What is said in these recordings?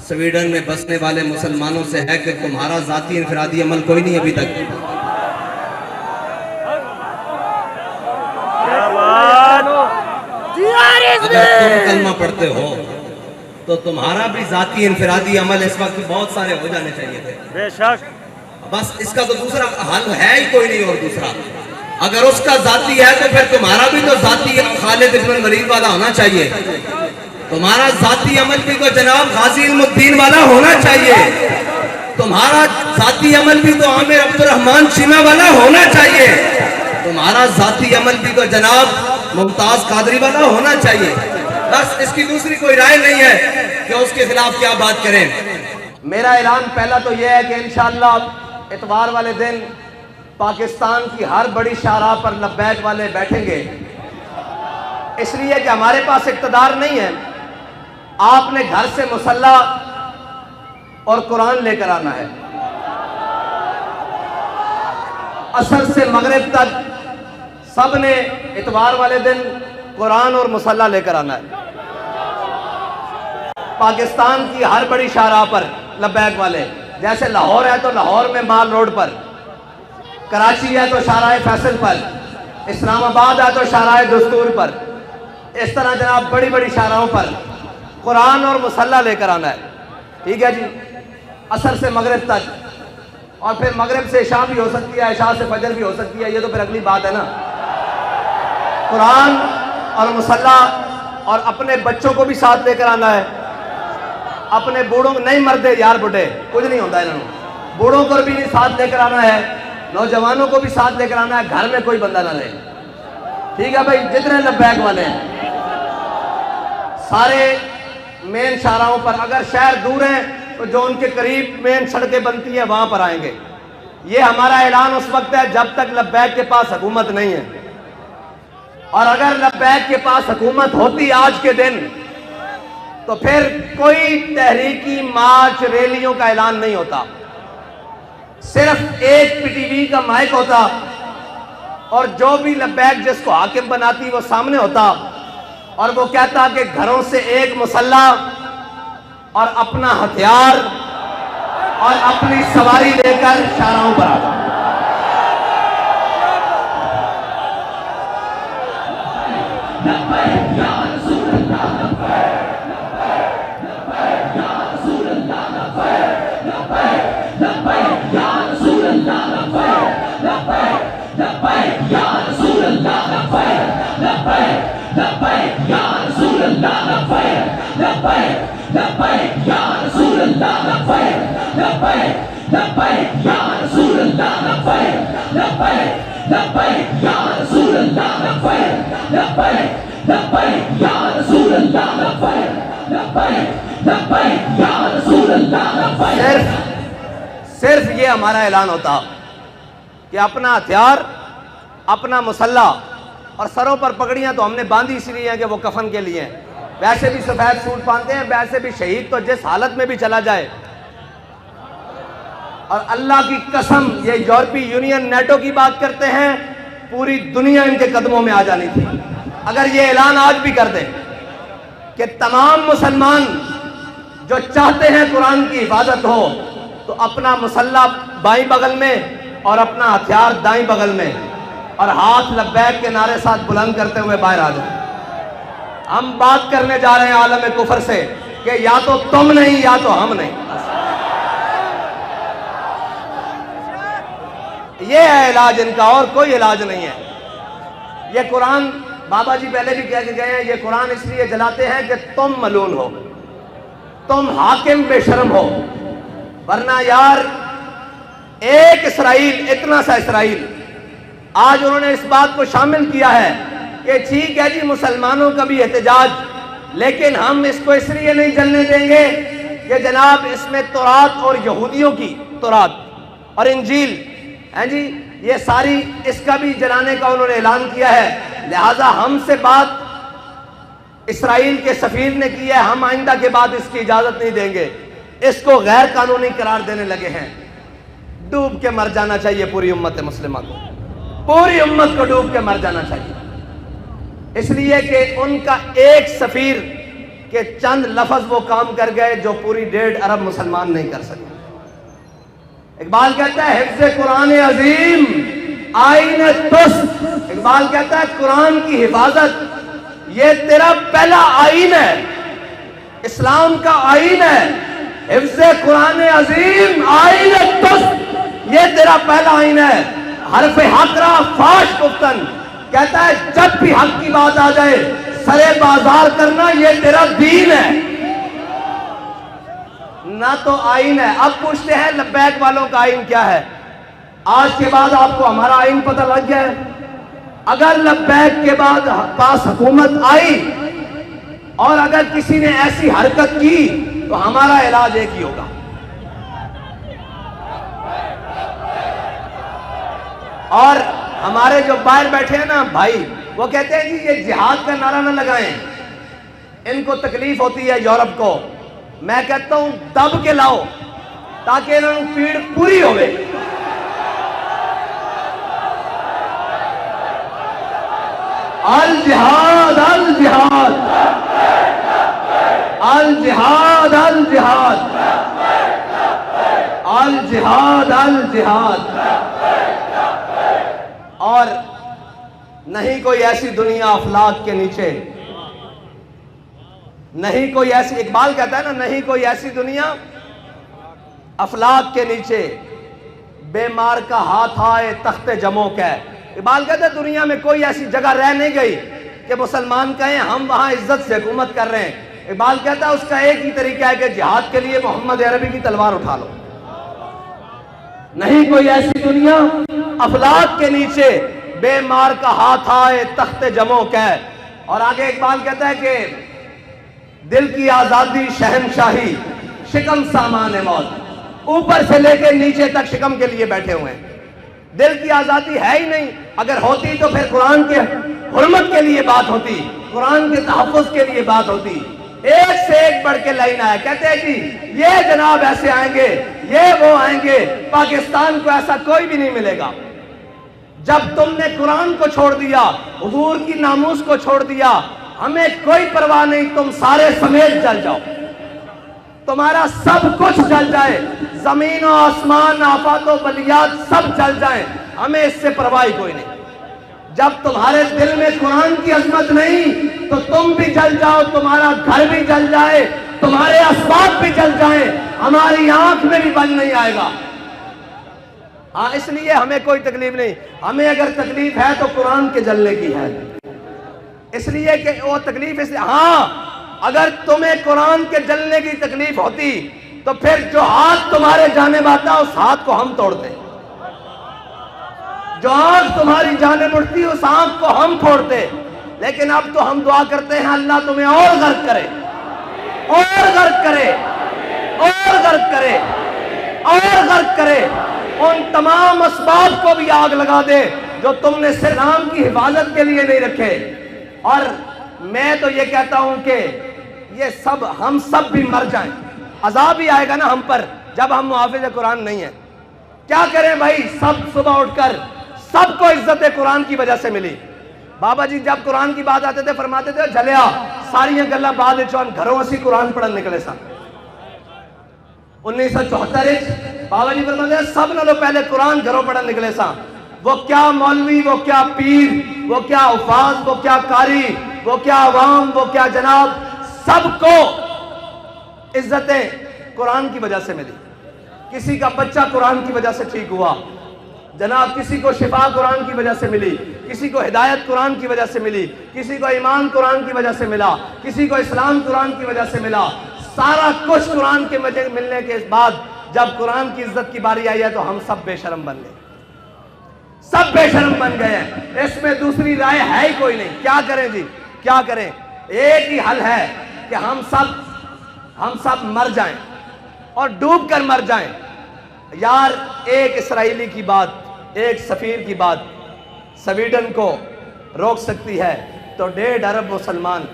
Sweden میں بسنے والے مسلمانوں سے ہے کہ تمہارا ذاتی انفرادی عمل کوئی نہیں ابھی تک. اگر تم کلمہ پڑھتے ہو تو تمہارا بھی ذاتی انفرادی عمل اس وقت بہت سارے ہو جانے چاہیے تھے. بے شک. بس اس کا تو دوسرا حل ہے ہی کوئی نہیں. اور دوسرا اگر اس کا ذاتی ہے تو پھر تمہارا بھی تو ذاتی خالد ابن الولید والا ہونا چاہیے. تمہارا ذاتی عمل بھی تو جناب غازی علم الدین والا ہونا چاہیے. تمہارا ذاتی عمل بھی تو عامر عبد الرحمن چیمہ والا ہونا چاہیے. تمہارا ذاتی عمل بھی تو جناب ممتاز قادری والا ہونا چاہیے. بس اس کی دوسری کوئی رائے نہیں ہے کہ اس کے خلاف کیا بات کریں. میرا اعلان پہلا تو یہ ہے کہ انشاءاللہ اتوار والے دن پاکستان کی ہر بڑی شاہراہ پر لبیک والے بیٹھیں گے. اس لیے کہ ہمارے پاس اقتدار نہیں ہے. آپ نے گھر سے مسلح اور قرآن لے کر آنا ہے. عصر سے مغرب تک سب نے اتوار والے دن قرآن اور مسلح لے کر آنا ہے. پاکستان کی ہر بڑی شاہراہ پر لبیک والے، جیسے لاہور ہے تو لاہور میں مال روڈ پر، کراچی ہے تو شاہراہ فیصل پر، اسلام آباد ہے تو شاہراہ دستور پر، اس طرح جناب بڑی بڑی شاہراہوں پر قرآن اور مسلح لے کر آنا ہے. ٹھیک ہے جی. عصر سے مغرب تک، اور پھر مغرب سے عشاء بھی ہو سکتی ہے، عشاء سے فجر بھی ہو سکتی ہے. یہ تو پھر اگلی بات ہے نا. قرآن اور مسلح، اور اپنے بچوں کو بھی ساتھ لے کر آنا ہے. اپنے بوڑھوں کو نہیں، مردے یار بڑھے کچھ نہیں ہوتا انہوں نے. بوڑھوں کو بھی ساتھ لے کر آنا ہے، نوجوانوں کو بھی ساتھ لے کر آنا ہے. گھر میں کوئی بندہ نہ رہے. ٹھیک ہے بھائی. جتنے لبیک والے ہیں سارے مین شاہراہوں پر، اگر شہر دور ہیں تو جو ان کے قریب مین سڑکیں بنتی ہیں وہاں پر آئیں گے. یہ ہمارا اعلان اس وقت ہے جب تک لبیک کے پاس حکومت نہیں ہے. اور اگر لبیک کے پاس حکومت ہوتی آج کے دن تو پھر کوئی تحریکی مارچ ریلیوں کا اعلان نہیں ہوتا. صرف ایک پی ٹی وی کا مائک ہوتا اور جو بھی لبیک جس کو حاکم بناتی وہ سامنے ہوتا اور وہ کہتا کہ گھروں سے ایک مسلح اور اپنا ہتھیار اور اپنی سواری لے کر شاہراہوں پر آ جاؤ. صرف یہ ہمارا اعلان ہوتا کہ اپنا ہتھیار، اپنا مسلح، اور سروں پر پگڑیاں تو ہم نے باندھی اس لیے ہیں کہ وہ کفن کے لیے ہیں. ویسے بھی سفید سوٹ پہنتے ہیں. ویسے بھی شہید تو جس حالت میں بھی چلا جائے. اور اللہ کی قسم یہ یورپی یونین نیٹو کی بات کرتے ہیں، پوری دنیا ان کے قدموں میں آ جانی تھی. اگر یہ اعلان آج بھی کر دیں کہ تمام مسلمان جو چاہتے ہیں قرآن کی حفاظت ہو تو اپنا مسلح بائیں بغل میں اور اپنا ہتھیار دائیں بغل میں، اور ہاتھ لبیک کے نعرے ساتھ بلند کرتے ہوئے باہر آ جائیں. ہم بات کرنے جا رہے ہیں عالم کفر سے کہ یا تو تم نہیں یا تو ہم نہیں. یہ ہے علاج ان کا، اور کوئی علاج نہیں ہے. یہ قرآن بابا جی پہلے بھی کہہ کے گئے ہیں، یہ قرآن اس لیے جلاتے ہیں کہ تم ملعون ہو، تم حاکم بے شرم ہو. ورنہ یار ایک اسرائیل، اتنا سا اسرائیل، آج انہوں نے اس بات کو شامل کیا ہے کہ ٹھیک ہے جی مسلمانوں کا بھی احتجاج، لیکن ہم اس کو اس لیے نہیں جلنے دیں گے کہ جناب اس میں تورات اور یہودیوں کی تورات اور انجیل ہیں جی، یہ ساری اس کا بھی جلانے کا انہوں نے اعلان کیا ہے. لہٰذا ہم سے بات اسرائیل کے سفیر نے کی ہے، ہم آئندہ کے بعد اس کی اجازت نہیں دیں گے. اس کو غیر قانونی قرار دینے لگے ہیں. ڈوب کے مر جانا چاہیے پوری امت مسلمہ کو، پوری امت کو ڈوب کے مر جانا چاہیے. اس لیے کہ ان کا ایک سفیر کہ چند لفظ وہ کام کر گئے جو پوری 1.5 ارب مسلمان نہیں کر سکے۔ اقبال کہتا ہے حفظ قرآن عظیم آئین تست، اقبال کہتا ہے قرآن کی حفاظت یہ تیرا پہلا آئین ہے، اسلام کا آئین ہے۔ حفظ قرآن عظیم آئین تست، یہ تیرا پہلا آئین ہے۔ حرف حق را فاش گفتن، کہتا ہے جب بھی حق کی بات آ جائے سرے بازار کرنا یہ تیرا دین ہے، نہ تو آئین ہے۔ اب پوچھتے ہیں لبیک والوں کا آئین کیا ہے؟ آج کے بعد آپ کو ہمارا آئین پتہ لگ گیا ہے۔ اگر لبیک کے بعد پاس حکومت آئی اور اگر کسی نے ایسی حرکت کی تو ہمارا علاج ایک ہی ہوگا، اور ہمارے جو باہر بیٹھے ہیں نا بھائی، وہ کہتے ہیں جی یہ جہاد کا نعرہ نہ لگائیں، ان کو تکلیف ہوتی ہے یورپ کو۔ میں کہتا ہوں دب کے لاؤ تاکہ انہوں پیڑ پوری ہوئے۔ الجہاد الجہاد الجہاد الجہاد الجہاد الجہاد، اور نہیں کوئی ایسی دنیا افلاک کے نیچے، نہیں کوئی ایسی، اقبال کہتا ہے نا نہیں کوئی ایسی دنیا افلاک کے نیچے، بے مار کا ہاتھ آئے تخت جموں کا۔ اقبال کہتا ہے دنیا میں کوئی ایسی جگہ رہ نہیں گئی کہ مسلمان کہیں ہم وہاں عزت سے حکومت کر رہے ہیں۔ اقبال کہتا ہے اس کا ایک ہی طریقہ ہے کہ جہاد کے لیے محمد عربی کی تلوار اٹھا لو۔ نہیں کوئی ایسی دنیا افلاک کے نیچے، بے مار کا ہاتھ آئے تخت جموں کا۔ اور آگے اقبال کہتا ہے کہ دل کی آزادی شہنشاہی شکم سامان موت، اوپر سے لے کے نیچے تک شکم کے لیے بیٹھے ہوئے ہیں۔ دل کی آزادی ہے ہی نہیں، اگر ہوتی تو پھر قرآن کے حرمت کے لیے بات ہوتی، قرآن کے تحفظ کے لیے بات ہوتی۔ ایک سے ایک بڑھ کے لائن آیا، کہتے ہیں جی یہ جناب ایسے آئیں گے، یہ وہ آئیں گے، پاکستان کو ایسا کوئی بھی نہیں ملے گا۔ جب تم نے قرآن کو چھوڑ دیا، حضور کی ناموس کو چھوڑ دیا، ہمیں کوئی پرواہ نہیں، تم سارے سمیت جل جاؤ، تمہارا سب کچھ جل جائے، زمین و آسمان آفات و بلیات سب جل جائیں، ہمیں اس سے پرواہ کوئی نہیں۔ جب تمہارے دل میں قرآن کی عظمت نہیں تو تم بھی جل جاؤ، تمہارا گھر بھی جل جائے، تمہارے اسباب بھی جل جائیں، ہماری آنکھ میں بھی بل نہیں آئے گا۔ ہاں اس لیے ہمیں کوئی تکلیف نہیں، ہمیں اگر تکلیف ہے تو قرآن کے جلنے کی ہے، اس لیے کہ وہ تکلیف اس لیے، ہاں اگر تمہیں قرآن کے جلنے کی تکلیف ہوتی تو پھر جو ہاتھ تمہارے جانب آتا اس ہاتھ کو ہم توڑتے، جو آنکھ تمہاری جانب اٹھتی اس آنکھ کو ہم پھوڑتے۔ لیکن اب تو ہم دعا کرتے ہیں اللہ تمہیں اور غرق کرے، اور غرق کرے، اور غرق کرے، اور غرق کرے، ان تمام اسباب کو بھی آگ لگا دے جو تم نے اسلام کی حفاظت کے لیے نہیں رکھے۔ اور میں تو یہ کہتا ہوں کہ یہ سب ہم سب بھی مر جائیں، عذاب ہی آئے گا نا ہم پر جب ہم محافظ قرآن نہیں ہیں۔ کیا کریں بھائی، سب صبح اٹھ کر سب کو عزت قرآن کی وجہ سے ملی۔ بابا جی جب قرآن کی بات آتے تھے فرماتے تھے جلیا ساریاں گلاں بعد چون گھروں اسی قرآن پڑھن نکلے سن۔ 1974 بابا جی فرماتے ہیں سب نالوں پہلے قرآن گھروں پڑھن نکلے سن۔ وہ کیا مولوی، وہ کیا پیر، وہ کیا حفاظ، وہ کیا قاری، وہ کیا عوام، وہ کیا جناب، سب کو عزتیں قرآن کی وجہ سے ملی۔ کسی کا بچہ قرآن کی وجہ سے ٹھیک ہوا جناب، کسی کو شفا قرآن کی وجہ سے ملی، کسی کو ہدایت قرآن کی وجہ سے ملی، کسی کو ایمان قرآن کی وجہ سے ملا، کسی کو اسلام قرآن کی وجہ سے ملا۔ سارا کچھ قرآن کے ملنے کے بعد جب قرآن کی عزت کی باری آئی ہے تو ہم سب بے شرم بن گئے، سب بے شرم بن گئے ہیں۔ اس میں دوسری رائے ہے ہی کوئی نہیں۔ کیا کریں جی، کیا کریں؟ ایک ہی حل ہے کہ ہم سب مر جائیں اور ڈوب کر مر جائیں۔ یار ایک اسرائیلی کی بات، ایک سفیر کی بات سویڈن کو روک سکتی ہے تو 1.5 ارب مسلمان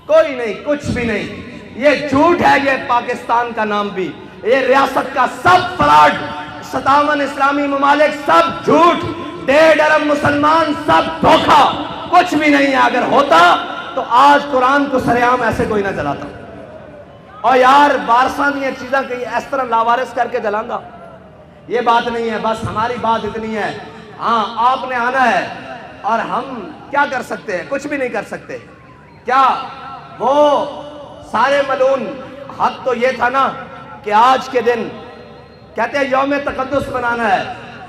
کوئی نہیں، کچھ بھی نہیں۔ یہ جھوٹ ہے، یہ پاکستان کا نام بھی، یہ ریاست کا سب فراڈ، 57 اسلامی ممالک سب جھوٹ، 1.5 ارب مسلمان سب دھوکہ، کچھ بھی نہیں ہے۔ اگر ہوتا تو تو آج قرآن کو سرعام ایسے کوئی نہ جلاتا. اور یار وارثاں دیا چیزاں کہیں اس طرح لاوارث کر کے جلانا یہ بات نہیں ہے. بس ہماری بات اتنی ہے, ہاں آپ نے آنا ہے اور ہم کیا کر سکتے ہیں؟ کچھ بھی نہیں کر سکتے. کیا وہ سارے ملعون حق تو یہ تھا نا کہ آج کے دن کہتے ہیں یوم تقدس منانا ہے.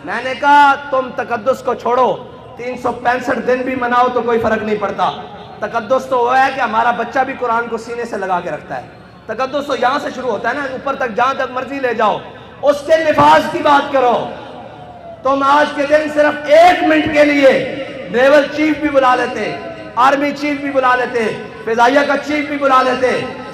میں نے کہا تم تقدس کو چھوڑو, 365 دن بھی مناؤ تو کوئی فرق نہیں پڑتا. تقدس تو وہ ہے کہ ہمارا بچہ بھی قرآن کو سینے سے لگا کے رکھتا ہے. تقدس تو یہاں سے شروع ہوتا ہے نا, اوپر تک جہاں تک مرضی لے جاؤ. اس کے نفاذ کی بات کرو. تم آج کے دن صرف 1 منٹ کے لیے نیول چیف بھی بلا لیتے, آرمی چیف بھی بلا لیتے, فضائیہ کا چیف بھی بلا لیتے,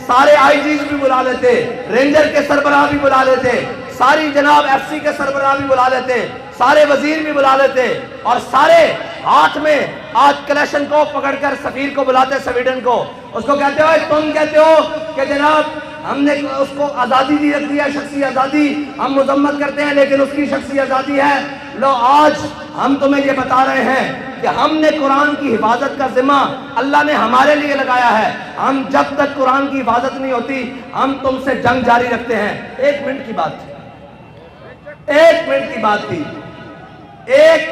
سارے آئی جیز بھی بلا لیتے, رینجر کے سربراہ بھی بلا لیتے, ساری جناب ایف سی کے سربراہ بھی بلا لیتے, سارے وزیر بھی بلا لیتے, اور سارے ہاتھ میں آج کلیشن کو پکڑ کر سفیر کو بلاتے سویڈن کو. اس کو کہتے ہو تم کہتے ہو کہ جناب ہم نے اس کو آزادی دی رکھی ہے, شخصی آزادی, ہم مذمت کرتے ہیں لیکن اس کی شخصی آزادی ہے. لو آج ہم تمہیں یہ بتا رہے ہیں کہ ہم نے قرآن کی حفاظت کا ذمہ اللہ نے ہمارے لیے لگایا ہے. ہم جب تک قرآن کی حفاظت نہیں ہوتی ہم تم سے جنگ جاری رکھتے ہیں. 1 منٹ کی بات تھی, 1 منٹ کی بات تھی, 1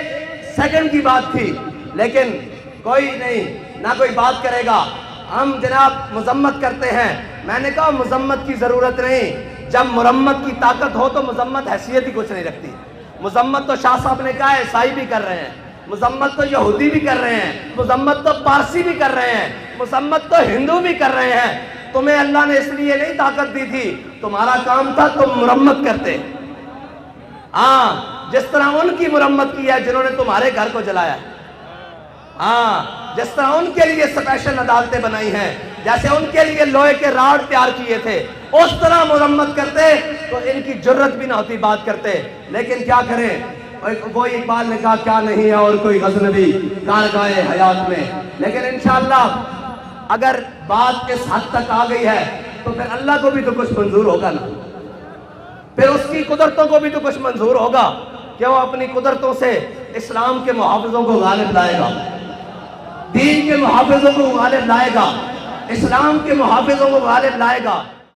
سیکنڈ کی بات تھی, لیکن کوئی نہیں, نہ کوئی بات کرے گا. ہم جناب مذمت کرتے ہیں. میں نے کہا مذمت کی ضرورت نہیں, جب مرمت کی طاقت ہو تو مذمت حیثیت ہی کچھ نہیں رکھتی. مذمت تو شاہ صاحب نے کہا ہے عیسائی بھی کر رہے ہیں, مذمت تو یہودی بھی کر رہے ہیں, مذمت تو پارسی بھی کر رہے ہیں, مذمت تو ہندو بھی کر رہے ہیں. تمہیں اللہ نے اس لیے نہیں طاقت دی تھی, تمہارا کام تھا تم مرمت کرتے. ہاں جس طرح ان کی مرمت کی ہے جنہوں نے تمہارے گھر کو جلایا ہے. ہاں جس طرح ان کے لیے اسپیشل عدالتیں بنائی ہیں, جیسے ان کے لیے لوہے کے راڈ تیار کیے تھے, اس طرح مرمت کرتے تو ان کی جرت بھی نہ ہوتی بات کرتے. لیکن کیا کریں, وہ اقبال نے کہا کیا نہیں ہے اور کوئی غزنوی کارگاہ حیات میں. لیکن انشاءاللہ اگر بات اس حد تک آ گئی ہے تو پھر اللہ کو بھی تو کچھ منظور ہوگا نا, پھر اس کی قدرتوں کو بھی تو کچھ منظور ہوگا کہ وہ اپنی قدرتوں سے اسلام کے محافظوں کو غالب لائے گا, دین کے محافظوں کو غالب لائے گا, اسلام کے محافظوں کو غالب لائے گا.